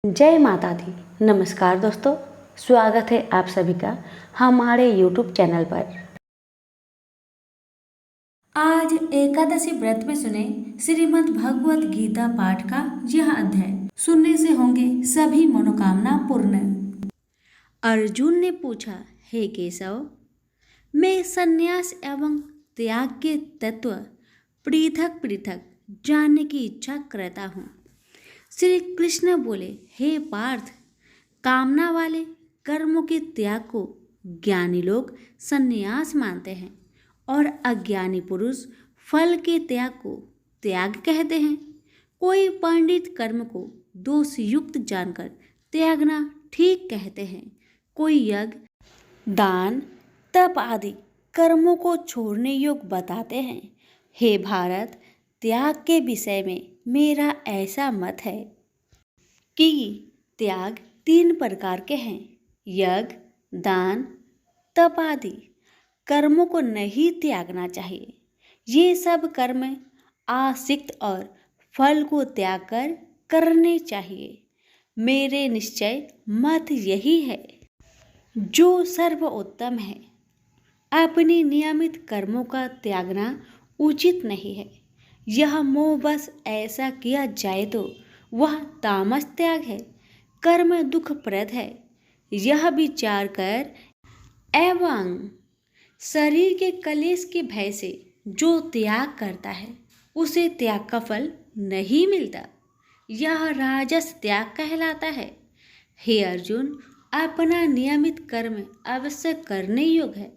जय माता दी। नमस्कार दोस्तों, स्वागत है आप सभी का हमारे YouTube चैनल पर। आज एकादशी व्रत में सुने श्रीमद् भगवत गीता पाठ का यह अध्याय। सुनने से होंगे सभी मनोकामना पूर्ण। अर्जुन ने पूछा, हे केशव, मैं संन्यास एवं त्याग के तत्व पृथक पृथक जानने की इच्छा करता हूँ। श्री कृष्ण बोले, हे पार्थ, कामना वाले कर्मों के त्याग को ज्ञानी लोग संन्यास मानते हैं और अज्ञानी पुरुष फल के त्याग को त्याग कहते हैं। कोई पंडित कर्म को दोष युक्त जानकर त्यागना ठीक कहते हैं। कोई यज्ञ, दान, तप आदि कर्मों को छोड़ने योग्य बताते हैं। हे भारत, त्याग के विषय में मेरा ऐसा मत है कि त्याग 3 प्रकार के हैं। यज्ञ, दान, तप आदि कर्मों को नहीं त्यागना चाहिए। ये सब कर्म आसक्त और फल को त्याग कर करने चाहिए। मेरे निश्चय मत यही है जो सर्वोत्तम है। अपनी नियमित कर्मों का त्यागना उचित नहीं है। यह मोहवश ऐसा किया जाए तो वह तामस त्याग है, कर्म दुखप्रद है। यह विचार कर एवं शरीर के कलेश के भय से जो त्याग करता है उसे त्याग का फल नहीं मिलता। यह राजस त्याग कहलाता है। हे अर्जुन, अपना नियमित कर्म अवश्य करने योग्य है।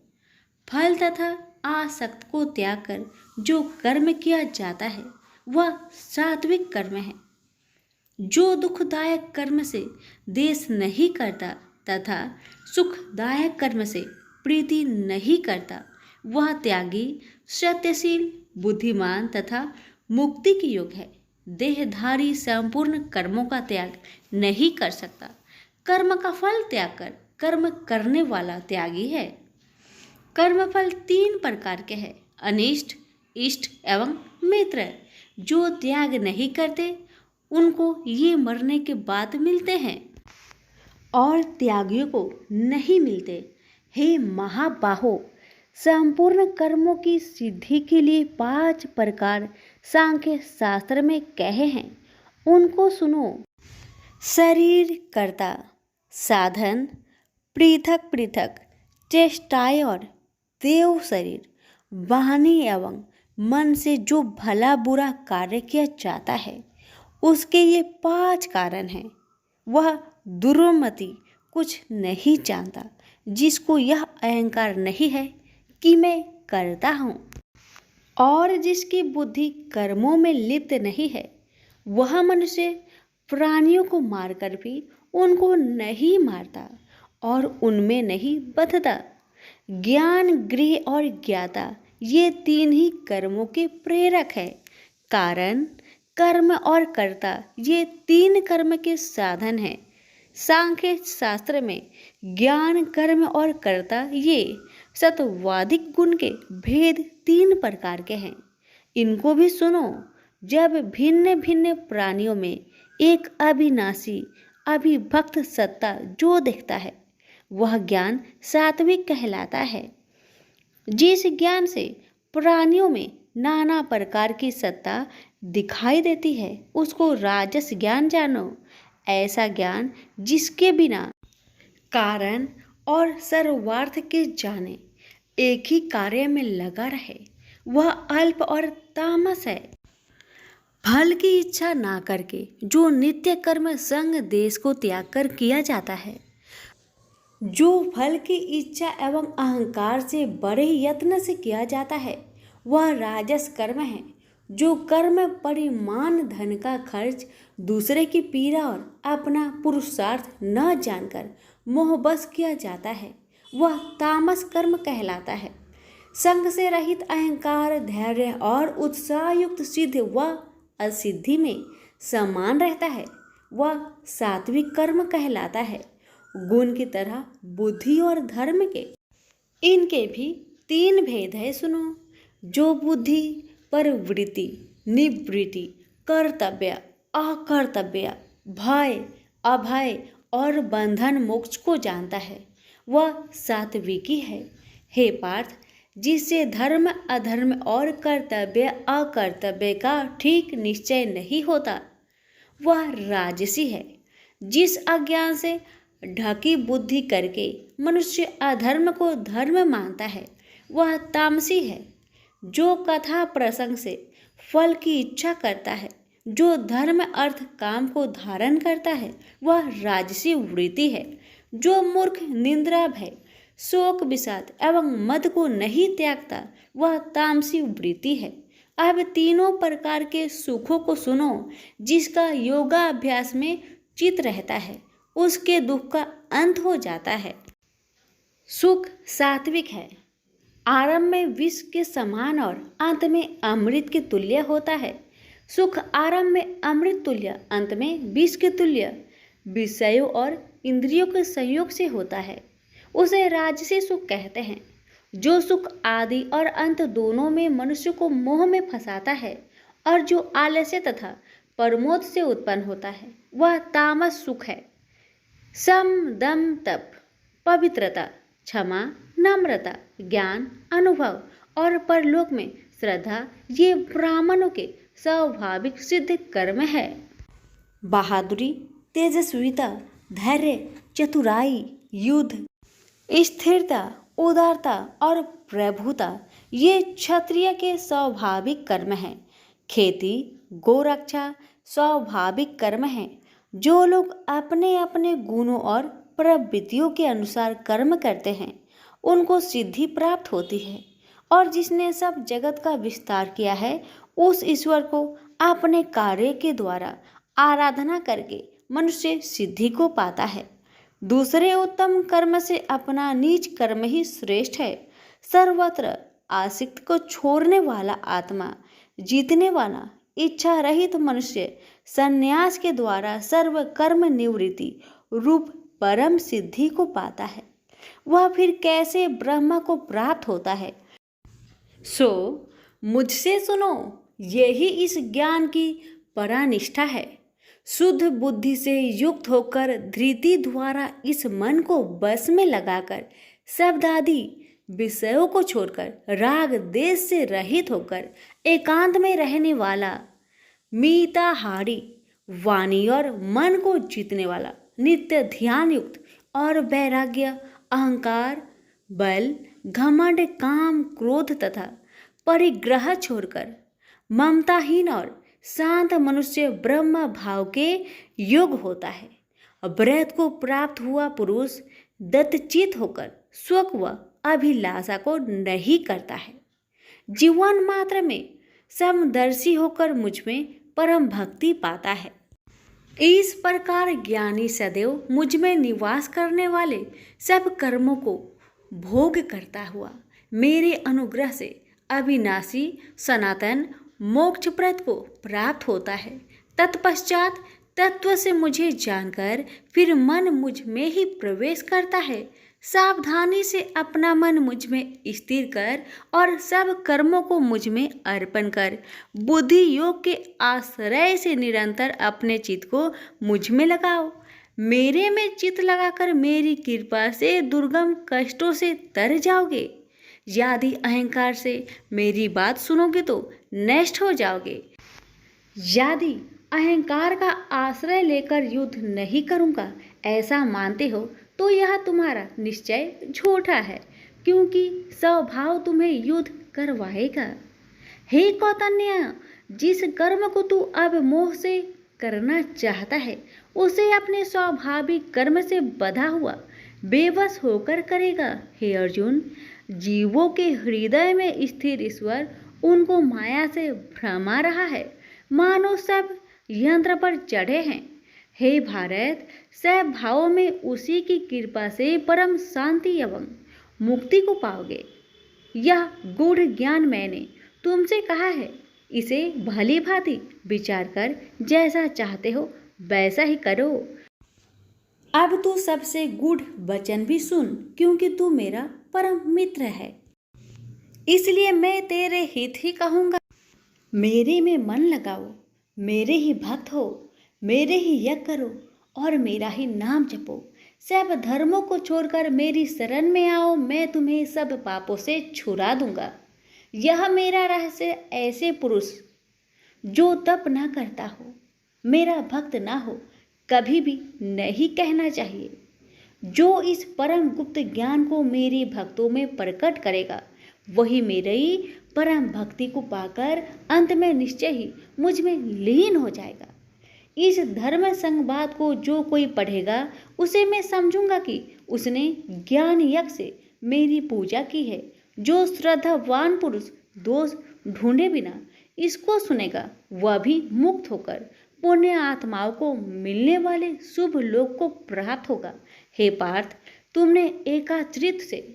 फल तथा आसक्त को त्याग कर जो कर्म किया जाता है वह सात्विक कर्म है। जो दुखदायक कर्म से देश नहीं करता तथा सुखदायक कर्म से प्रीति नहीं करता वह त्यागी, सत्यशील, बुद्धिमान तथा मुक्ति के योग्य है। देहधारी संपूर्ण कर्मों का त्याग नहीं कर सकता। कर्म का फल त्याग कर कर्म करने वाला त्यागी है। कर्मफल 3 प्रकार के हैं, अनिष्ट, इष्ट एवं मित्र। जो त्याग नहीं करते उनको ये मरने के बाद मिलते हैं और त्यागियों को नहीं मिलते। हे महाबाहो, संपूर्ण कर्मों की सिद्धि के लिए 5 प्रकार सांख्य शास्त्र में कहे हैं, उनको सुनो। शरीर कर्ता, साधन, पृथक पृथक चेष्टाएं और देव शरीर, वाणी एवं मन से जो भला बुरा कार्य किया जाता है उसके ये 5 कारण हैं। वह दुर्मति कुछ नहीं जानता जिसको यह अहंकार नहीं है कि मैं करता हूँ, और जिसकी बुद्धि कर्मों में लिप्त नहीं है। वह मनुष्य प्राणियों को मारकर भी उनको नहीं मारता और उनमें नहीं बंधता। ज्ञान, गृह और ज्ञाता ये 3 ही कर्मों के प्रेरक है। कारण, कर्म और कर्ता ये 3 कर्म के साधन हैं। सांख्य शास्त्र में ज्ञान, कर्म और कर्ता ये सत्वादिक गुण के भेद 3 प्रकार के हैं। इनको भी सुनो। जब भिन्न भिन्न प्राणियों में एक अविनाशी अविभक्त सत्ता जो दिखता है वह ज्ञान सात्विक कहलाता है। जिस ज्ञान से प्राणियों में नाना प्रकार की सत्ता दिखाई देती है उसको राजस ज्ञान जानो। ऐसा ज्ञान जिसके बिना कारण और सर्वार्थ के जाने एक ही कार्य में लगा रहे वह अल्प और तामस है। फल की इच्छा ना करके जो नित्य कर्म संग देश को त्याग कर किया जाता है, जो फल की इच्छा एवं अहंकार से बड़े यत्न से किया जाता है वह राजस कर्म है। जो कर्म परिमाण धन का खर्च, दूसरे की पीड़ा और अपना पुरुषार्थ न जानकर मोहबस किया जाता है वह तामस कर्म कहलाता है। संग से रहित अहंकार, धैर्य और उत्साह युक्त सिद्ध व असिद्धि में समान रहता है वह सात्विक कर्म कहलाता है। गुण की तरह बुद्धि और धर्म के इनके भी 3 भेद है, सुनो। जो बुद्धि प्रवृत्ति, निवृत्ति, कर्तव्य, अकर्तव्य, भय अभय और बंधन मोक्ष को जानता है, वह सात्विकी है। हे पार्थ, जिससे धर्म अधर्म और कर्तव्य अकर्तव्य का ठीक निश्चय नहीं होता, वह राजसी है। जिस अज्ञान से ढकी बुद्धि करके मनुष्य अधर्म को धर्म मानता है, वह तामसी है। जो कथा प्रसंग से फल की इच्छा करता है, जो धर्म अर्थ काम को धारण करता है, वह राजसी वृत्ति है। जो मूर्ख निंद्रा भय शोक विषाद एवं मद को नहीं त्यागता, वह तामसी वृत्ति है। अब तीनों प्रकार के सुखों को सुनो। जिसका योगाभ्यास में चित रहता है, उसके दुख का अंत हो जाता है। सुख सात्विक है, आरंभ में विष के समान और अंत में अमृत के तुल्य होता है। सुख आरंभ में अमृत तुल्य, अंत में विष के तुल्य विषयों और इंद्रियों के संयोग से होता है। उसे राजसी सुख कहते हैं। जो सुख आदि और अंत दोनों में मनुष्य को मोह में फंसाता है और जो आलस्य तथा प्रमोद से उत्पन्न होता है, वह तामस सुख है। सम दम तप पवित्रता क्षमा नम्रता ज्ञान अनुभव और परलोक में श्रद्धा, ये ब्राह्मणों के स्वाभाविक सिद्ध कर्म है। बहादुरी, तेजस्विता, धैर्य, चतुराई, युद्ध, स्थिरता, उदारता और प्रभुता, ये क्षत्रिय के स्वाभाविक कर्म हैं। खेती गोरक्षा स्वाभाविक कर्म है। जो लोग अपने अपने गुणों और प्रवृत्तियों के अनुसार कर्म करते हैं, उनको सिद्धि प्राप्त होती है। और जिसने सब जगत का विस्तार किया है, उस ईश्वर को अपने कार्य के द्वारा आराधना करके मनुष्य सिद्धि को पाता है। दूसरे उत्तम कर्म से अपना नीच कर्म ही श्रेष्ठ है। सर्वत्र आसक्त को छोड़ने वाला आत्मा जीतने वाला इच्छा रहित मनुष्य संन्यास के द्वारा सर्व कर्म निवृत्ति रूप परम सिद्धि को पाता है। वह फिर कैसे ब्रह्म को प्राप्त होता है? सो मुझसे सुनो, यही इस ज्ञान की परानिष्ठा है। शुद्ध बुद्धि से युक्त होकर धृति द्वारा इस मन को बस में लगाकर शब्द आदि विषयों को छोड़कर राग देश से रहित होकर एकांत में रहने वाला, मीताहारी, वाणी और मन को जीतने वाला, नित्य ध्यान युक्त और वैराग्य, अहंकार, बल, घमंड, काम, क्रोध तथा परिग्रह छोड़कर ममताहीन और शांत मनुष्य ब्रह्म भाव के योग होता है। व्रत को प्राप्त हुआ पुरुष दत्तचित होकर स्वक व अभिलाषा को नहीं करता है। जीवन मात्र में समदर्शी होकर मुझ में परम भक्ति पाता है। इस प्रकार ज्ञानी सदैव मुझ में निवास करने वाले सब कर्मों को भोग करता हुआ मेरे अनुग्रह से अविनाशी सनातन मोक्षप्रद को प्राप्त होता है। तत्पश्चात तत्व से मुझे जानकर फिर मन मुझ में ही प्रवेश करता है। सावधानी से अपना मन मुझ में स्थिर कर और सब कर्मों को मुझ में अर्पण कर बुद्धि योग के आश्रय से निरंतर अपने चित्त को मुझ में लगाओ। मेरे में चित्त लगाकर मेरी कृपा से दुर्गम कष्टों से तर जाओगे। यदि अहंकार से मेरी बात सुनोगे तो नष्ट हो जाओगे। यदि अहंकार का आश्रय लेकर युद्ध नहीं करूँगा ऐसा मानते हो तो यह तुम्हारा निश्चय झूठा है, क्योंकि स्वभाव तुम्हें युद्ध करवाएगा। हे कौतन्य, जिस कर्म को तू अब मोह से करना चाहता है उसे अपने स्वाभाविक कर्म से बंधा हुआ बेबस होकर करेगा। हे अर्जुन, जीवों के हृदय में स्थिर ईश्वर उनको माया से भ्रमा रहा है, मानो सब यंत्र पर चढ़े हैं। हे भारत, सब भावों में उसी की कृपा से परम शांति एवं मुक्ति को पाओगे। यह गूढ़ ज्ञान मैंने तुमसे कहा है, इसे भली भांति विचार कर जैसा चाहते हो वैसा ही करो। अब तू सबसे गूढ़ वचन भी सुन, क्योंकि तू मेरा परम मित्र है, इसलिए मैं तेरे हित ही कहूँगा। मेरे में मन लगाओ, मेरे ही भक्त हो, मेरे ही यज्ञ करो और मेरा ही नाम जपो। सब धर्मों को छोड़कर मेरी शरण में आओ, मैं तुम्हें सब पापों से छुड़ा दूंगा। यह मेरा रहस्य ऐसे पुरुष जो तप ना करता हो, मेरा भक्त ना हो, कभी भी नहीं कहना चाहिए। जो इस परम गुप्त ज्ञान को मेरे भक्तों में प्रकट करेगा, वही मेरी परम भक्ति को पाकर अंत में निश्चय ही मुझ में लीन हो जाएगा। इस धर्म संवाद को जो कोई पढ़ेगा, उसे मैं समझूंगा कि उसने ज्ञान यज्ञ से मेरी पूजा की है। जो श्रद्धावान पुरुष दोष ढूंढे बिना इसको सुनेगा, वह भी मुक्त होकर पुण्य आत्माओं को मिलने वाले शुभ लोक को प्राप्त होगा। हे पार्थ, तुमने एकाग्रचित्त से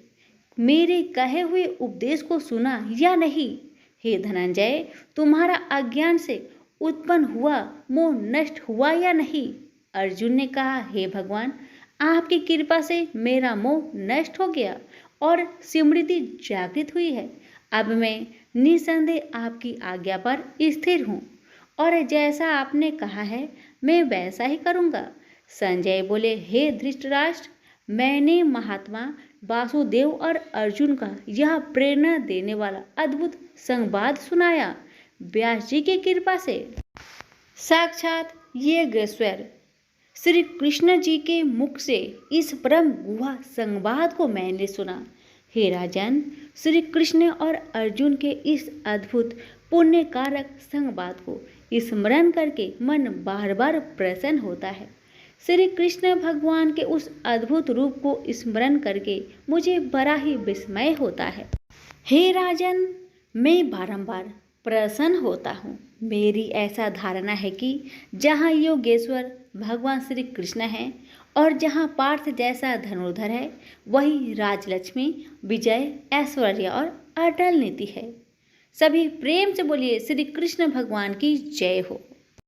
मेरे कहे हुए उपदेश को सुना या नहीं? हे धनंजय, तुम्हारा अज्ञान से उत्पन्न हुआ मोह नष्ट हुआ या नहीं? अर्जुन ने कहा, हे भगवान, आपकी कृपा से मेरा मोह नष्ट हो गया और स्मृति जागृत हुई है। अब मैं निसंदेह आपकी आज्ञा पर स्थिर हूँ और जैसा आपने कहा है मैं वैसा ही करूँगा। संजय बोले, हे धृतराष्ट्र, मैंने महात्मा वासुदेव और अर्जुन का यह प्रेरणा देने वाला अद्भुत संवाद सुनाया व्यास जी की कृपा से। साक्षात योगेश्वर श्री कृष्ण जी के मुख से इस परम गुहा संवाद को मैंने सुना। हे राजन, श्री कृष्ण और अर्जुन के इस अद्भुत पुण्य कारक संवाद को स्मरण करके मन बार बार प्रसन्न होता है। श्री कृष्ण भगवान के उस अद्भुत रूप को स्मरण करके मुझे बड़ा ही विस्मय होता है। हे राजन, मैं बारंबार प्रसन्न होता हूँ। मेरी ऐसा धारणा है कि जहाँ योगेश्वर भगवान श्री कृष्ण हैं और जहाँ पार्थ जैसा धनुर्धर है, वही राजलक्ष्मी, विजय, ऐश्वर्य और अटल नीति है। सभी प्रेम से बोलिए, श्री कृष्ण भगवान की जय हो।